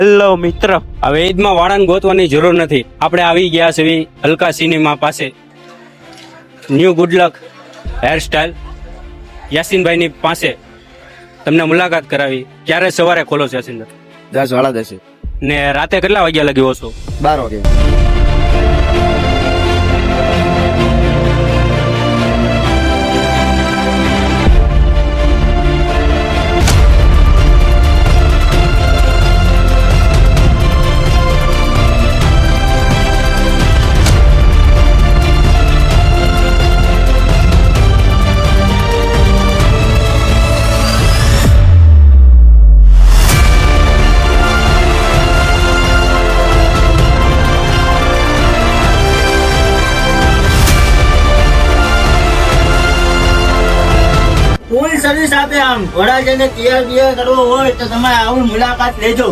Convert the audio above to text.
Hello મિત્ર, હવે ઈદમાં વાળાને ગોતવાની જરૂર નથી. આપણે આવી ગયા છે હલકા સિનેમા પાસે. ન્યૂ ગુડલક હેરસ્ટાઈલ યાસીનભાઈની પાસે તમને મુલાકાત કરાવી. ક્યારે સવારે ખોલો છો યાસીનભાઈ? 10 વાળા 10 ને રાતે કેટલા વાગ્યા લગી હો છો? 12 વાગે. ફૂલ સર્વિસ આપે. આમ વડાજને તૈયાર કરવો હોય તો તમે આવું મુલાકાત લેજો.